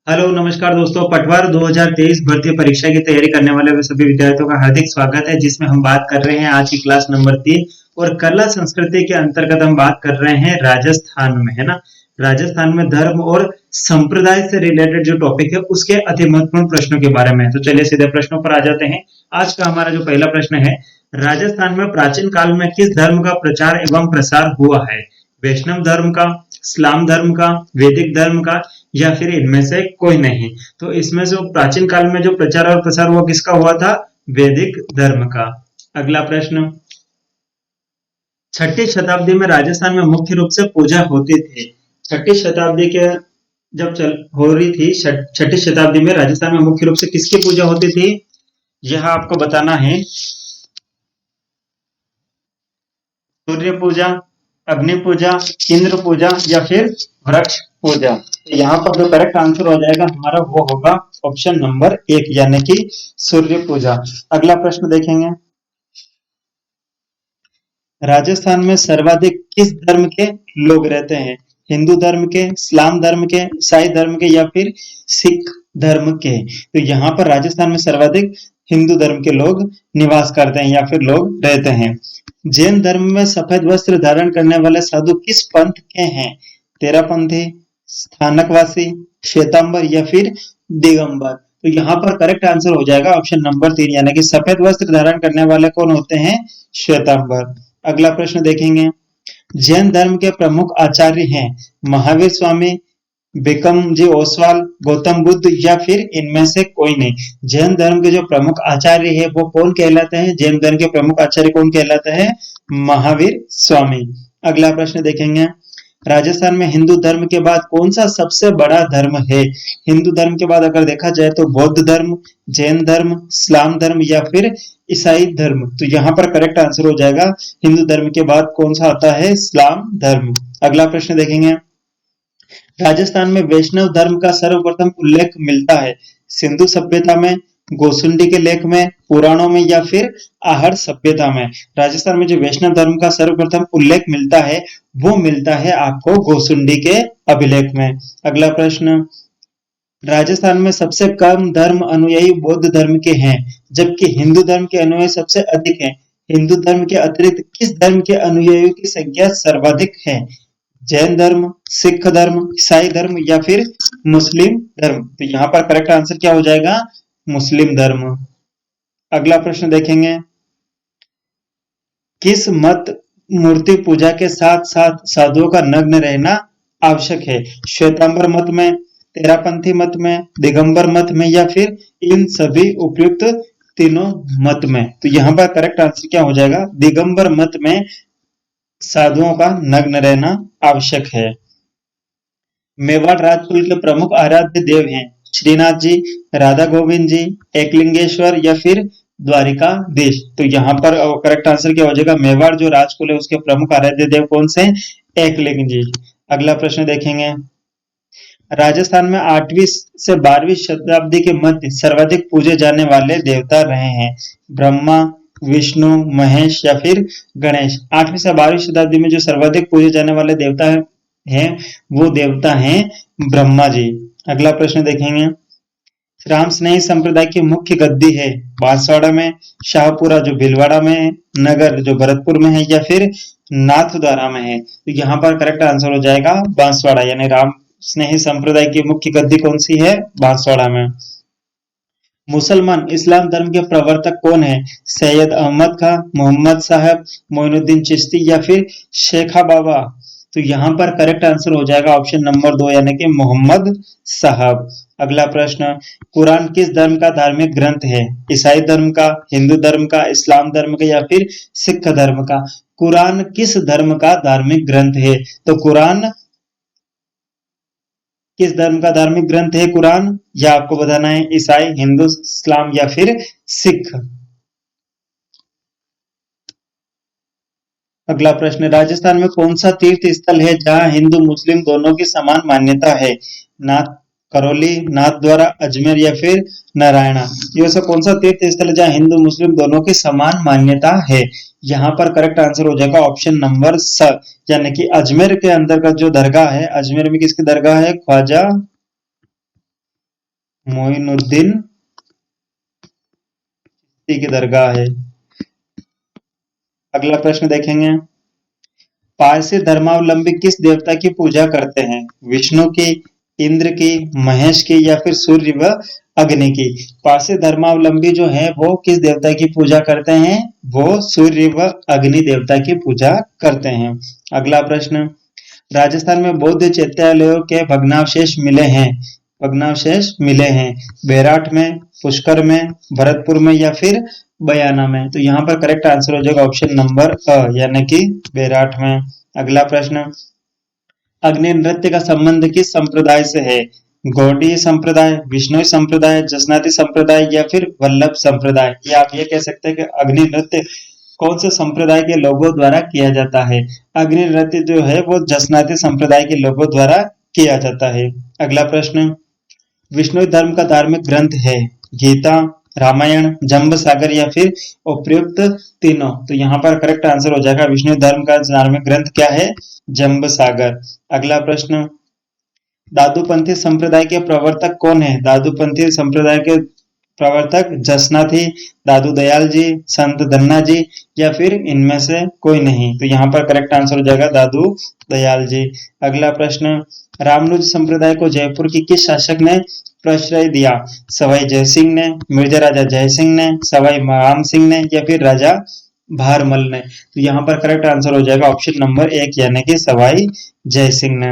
Hello नमस्कार दोस्तों। पटवार 2023 भर्ती परीक्षा की तैयारी करने वाले सभी विद्यार्थियों का हार्दिक स्वागत है, जिसमें हम बात कर रहे हैं आज की क्लास नंबर 3 और कला संस्कृति के अंतर्गत हम बात कर रहे हैं राजस्थान में, है ना। राजस्थान में धर्म और संप्रदाय से रिलेटेड जो टॉपिक है उसके अति महत्वपूर्ण प्रश्नों के बारे में। तो चलिए सीधे प्रश्नों पर आ जाते हैं। आज का हमारा जो पहला प्रश्न है, राजस्थान में प्राचीन काल में किस धर्म का प्रचार एवं प्रसार हुआ है? वैष्णव धर्म का, इस्लाम धर्म का, वैदिक धर्म का, या फिर इनमें से कोई नहीं? तो इसमें जो प्राचीन काल में जो प्रचार और प्रसार हुआ किसका हुआ था? वैदिक धर्म का। अगला प्रश्न, छठी शताब्दी में राजस्थान में मुख्य रूप से पूजा होती थी। छठी शताब्दी के जब चल हो रही थी, छठी शताब्दी में राजस्थान में मुख्य रूप से किसकी पूजा होती थी, यह आपको बताना है। सूर्य पूजा, अग्नि पूजा, इंद्र पूजा, या फिर वृक्ष पूजा? तो यहाँ पर जो करेक्ट आंसर हो जाएगा हमारा वो होगा ऑप्शन नंबर 1, यानी कि सूर्य पूजा। अगला प्रश्न देखेंगे, राजस्थान में सर्वाधिक किस धर्म के लोग रहते हैं? हिंदू धर्म के, इस्लाम धर्म के, ईसाई धर्म के, या फिर सिख धर्म के? तो यहाँ पर राजस्थान में सर्वाधिक हिंदू धर्म के लोग निवास करते हैं या फिर लोग रहते हैं। जैन धर्म में सफेद वस्त्र धारण करने वाले साधु किस पंथ के हैं? तेरापंथी, स्थानकवासी, श्वेतांबर, या फिर दिगंबर? तो यहाँ पर करेक्ट आंसर हो जाएगा ऑप्शन नंबर 3, यानी कि सफेद वस्त्र धारण करने वाले कौन होते हैं? श्वेतांबर। अगला प्रश्न देखेंगे, जैन धर्म के प्रमुख आचार्य हैं महावीर स्वामी, बिकम जी ओसवाल, गौतम बुद्ध, या फिर इनमें से कोई नहीं? जैन धर्म के जो प्रमुख आचार्य है वो कौन कहलाते हैं? जैन धर्म के प्रमुख आचार्य कौन कहलाते हैं? महावीर स्वामी। अगला प्रश्न देखेंगे, राजस्थान में हिंदू धर्म के बाद कौन सा सबसे बड़ा धर्म है? हिंदू धर्म के बाद अगर देखा जाए तो बौद्ध धर्म, जैन धर्म, इस्लाम धर्म, या फिर ईसाई धर्म? तो यहाँ पर करेक्ट आंसर हो जाएगा हिंदू धर्म के बाद कौन सा आता है? इस्लाम धर्म। अगला प्रश्न देखेंगे, राजस्थान में वैष्णव धर्म का सर्वप्रथम उल्लेख मिलता है सिंधु सभ्यता में, गोसुंडी के लेख में, पुराणों में, या फिर आहड़ सभ्यता में? राजस्थान में जो वैष्णव धर्म का सर्वप्रथम उल्लेख मिलता है वो मिलता है आपको गोसुंडी के अभिलेख में। अगला प्रश्न, राजस्थान में सबसे कम धर्म अनुयायी बौद्ध धर्म के हैं, जबकि हिंदू धर्म के अनुयायी सबसे अधिक हैं। हिंदू धर्म के अतिरिक्त किस धर्म के अनुयायियों की संख्या सर्वाधिक है? जैन धर्म, सिख धर्म, ईसाई धर्म, या फिर मुस्लिम धर्म? तो यहाँ पर करेक्ट आंसर क्या हो जाएगा? मुस्लिम धर्म। अगला प्रश्न देखेंगे, किस मत मूर्ति पूजा के साथ साथ साधुओं का नग्न रहना आवश्यक है? श्वेतांबर मत में, तेरापंथी मत में, दिगंबर मत में, या फिर इन सभी उपयुक्त तीनों मत में? तो यहाँ पर करेक्ट आंसर क्या हो जाएगा? दिगंबर मत में साधुओं का नग्न रहना आवश्यक है। मेवाड़ राजकुल के प्रमुख आराध्य देव हैं श्रीनाथ जी, राधा गोविंद जी, एकलिंगेश्वर, या फिर द्वारिकाधीश? तो यहाँ पर करेक्ट आंसर क्या हो जाएगा? मेवाड़ जो राजकुल है उसके प्रमुख आराध्य देव कौन से हैं? एकलिंग जी। अगला प्रश्न देखेंगे, राजस्थान में 8वीं से 12वीं शताब्दी के मध्य सर्वाधिक पूजे जाने वाले देवता रहे हैं ब्रह्मा, विष्णु, महेश, या फिर गणेश? 8वीं से 12वीं शताब्दी में जो सर्वाधिक पूजे जाने वाले देवता हैं वो देवता हैं ब्रह्मा जी। अगला प्रश्न देखेंगे, राम स्नेही संप्रदाय की मुख्य गद्दी है बांसवाड़ा में, शाहपुरा जो भीलवाड़ा में है, नगर जो भरतपुर में है, या फिर नाथद्वारा में है? तो यहाँ पर करेक्ट आंसर हो जाएगा बांसवाड़ा, यानी राम स्नेही संप्रदाय की मुख्य गद्दी कौन सी है? बांसवाड़ा में। मुसलमान इस्लाम धर्म के प्रवर्तक कौन है? सैयद अहमद खां, मोहम्मद साहब, मोइनुद्दीन चिश्ती, या फिर शेखा बाबा? तो यहाँ पर करेक्ट आंसर हो जाएगा ऑप्शन नंबर 2, यानी कि मोहम्मद साहब। अगला प्रश्न, कुरान किस धर्म का धार्मिक ग्रंथ है? ईसाई धर्म का, हिंदू धर्म का, इस्लाम धर्म का, या फिर सिख धर्म का? कुरान किस धर्म का धार्मिक ग्रंथ है? तो कुरान किस धर्म का धार्मिक ग्रंथ है कुरान? यह आपको बताना है। ईसाई, हिंदू, इस्लाम, या फिर सिख? अगला प्रश्न, राजस्थान में कौन सा तीर्थ स्थल है जहां हिंदू मुस्लिम दोनों की समान मान्यता है? नाथ करौली, नाथ द्वारा, अजमेर, या फिर नारायणा? ये ऐसा कौन सा तीर्थ स्थल है जहां हिंदू मुस्लिम दोनों की समान मान्यता है? यहाँ पर करेक्ट आंसर हो जाएगा ऑप्शन नंबर स, यानी कि अजमेर के अंतर्गत जो दरगाह है, अजमेर में किसकी दरगाह है? ख्वाजा मोइनुद्दीन चिश्ती की दरगाह है। अगला प्रश्न देखेंगे, पारसी धर्मावलंबी किस देवता की पूजा करते हैं? विष्णु की, इंद्र की, महेश की या फिर सूर्य व अग्नि की? पारसी धर्मावलंबी जो है वो किस देवता की पूजा करते हैं? वो सूर्य व अग्नि देवता की पूजा करते हैं। अगला प्रश्न, राजस्थान में बौद्ध चैत्यालयों के भग्नावशेष मिले हैं। भग्नावशेष मिले हैं बेराट में, पुष्कर में, भरतपुर में या फिर बयाना में? तो यहाँ पर करेक्ट आंसर हो जाएगा ऑप्शन नंबर अ, यानी कि बेराट में। अगला प्रश्न, अग्नि नृत्य का संबंध किस संप्रदाय से है? गौड़ीय संप्रदाय, विष्णुई संप्रदाय, जसनाती संप्रदाय या फिर वल्लभ संप्रदाय? या आप ये कह सकते हैं कि अग्नि नृत्य कौन से संप्रदाय के लोगों द्वारा किया जाता है? अग्नि नृत्य जो है वो जसनाती संप्रदाय के लोगों द्वारा किया जाता है। अगला प्रश्न, विष्णु धर्म का धार्मिक ग्रंथ है? गीता, रामायण, जंब सागर या फिर उपयुक्त तीनों? तो यहाँ पर करेक्ट आंसर हो जाएगा विष्णु धर्म का धार्मिक ग्रंथ क्या है? जंब सागर। अगला प्रश्न, दादूपंथी संप्रदाय के प्रवर्तक कौन है? दादूपंथी संप्रदाय के प्रवर्तक जसनाथी, दादू दयाल जी, संत धन्ना जी या फिर इनमें से कोई नहीं? तो यहाँ पर करेक्ट आंसर हो जाएगा दादू दयाल जी। अगला प्रश्न, रामनुज संप्रदाय को जयपुर की किस शासक ने प्रश्रय दिया? सवाई जयसिंह ने, मिर्जा राजा जयसिंह ने, सवाई राम सिंह ने या फिर राजा भारमल ने? तो यहाँ पर करेक्ट आंसर हो जाएगा ऑप्शन नंबर 1 यानी कि सवाई जयसिंह ने।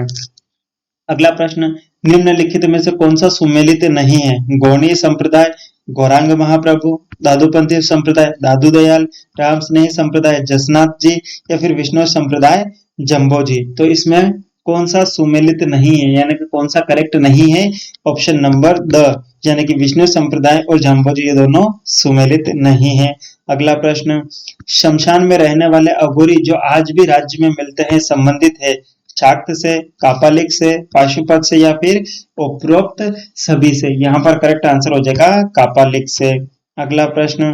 अगला प्रश्न, निम्नलिखित में से कौन सा सुमेलित नहीं है? गौड़ीय संप्रदाय, गौरांग महाप्रभु, दादूपंथी संप्रदाय दादू दयाल, राम स्नेही संप्रदाय जसनाथ जी या फिर विष्णु संप्रदाय जम्बो जी? तो इसमें कौन सा सुमेलित नहीं है यानी कि कौन सा करेक्ट नहीं है? ऑप्शन नंबर द यानी कि विष्णु संप्रदाय और जम्बो जी ये दोनों सुमेलित नहीं है। अगला प्रश्न, शमशान में रहने वाले अघोरी जो आज भी राज्य में मिलते हैं संबंधित है शाक्त से, कापालिक से, पाशुपत से या फिर उपरोक्त सभी से? यहाँ पर करेक्ट आंसर हो जाएगा कापालिक से। अगला प्रश्न,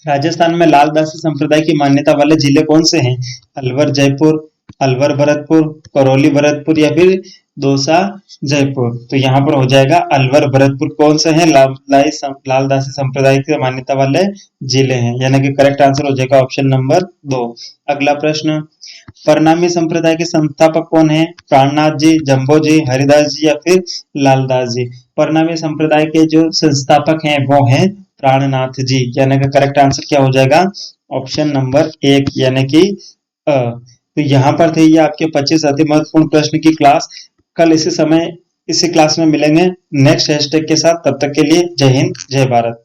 राजस्थान में लालदासी संप्रदाय की मान्यता वाले जिले कौन से हैं? अलवर जयपुर, अलवर भरतपुर, करौली भरतपुर या फिर दौसा जयपुर? तो यहाँ पर हो जाएगा अलवर भरतपुर कौन से हैं? लालदासी संप्रदाय की मान्यता वाले जिले हैं यानी कि करेक्ट आंसर हो जाएगा ऑप्शन नंबर 2। अगला प्रश्न, परनामी संप्रदाय के संस्थापक कौन है? प्राणनाथ जी, जम्बो जी, हरिदास जी या फिर लालदास जी? परनामी संप्रदाय के जो संस्थापक हैं वो हैं प्राणनाथ जी यानी कि करेक्ट आंसर क्या हो जाएगा? ऑप्शन नंबर 1 यानी कि अ। तो यहाँ पर थे ये आपके 25 अति महत्वपूर्ण प्रश्न की क्लास। कल इसी समय इसी क्लास में मिलेंगे नेक्स्ट हैशटैग के साथ। तब तक के लिए जय हिंद, जय भारत।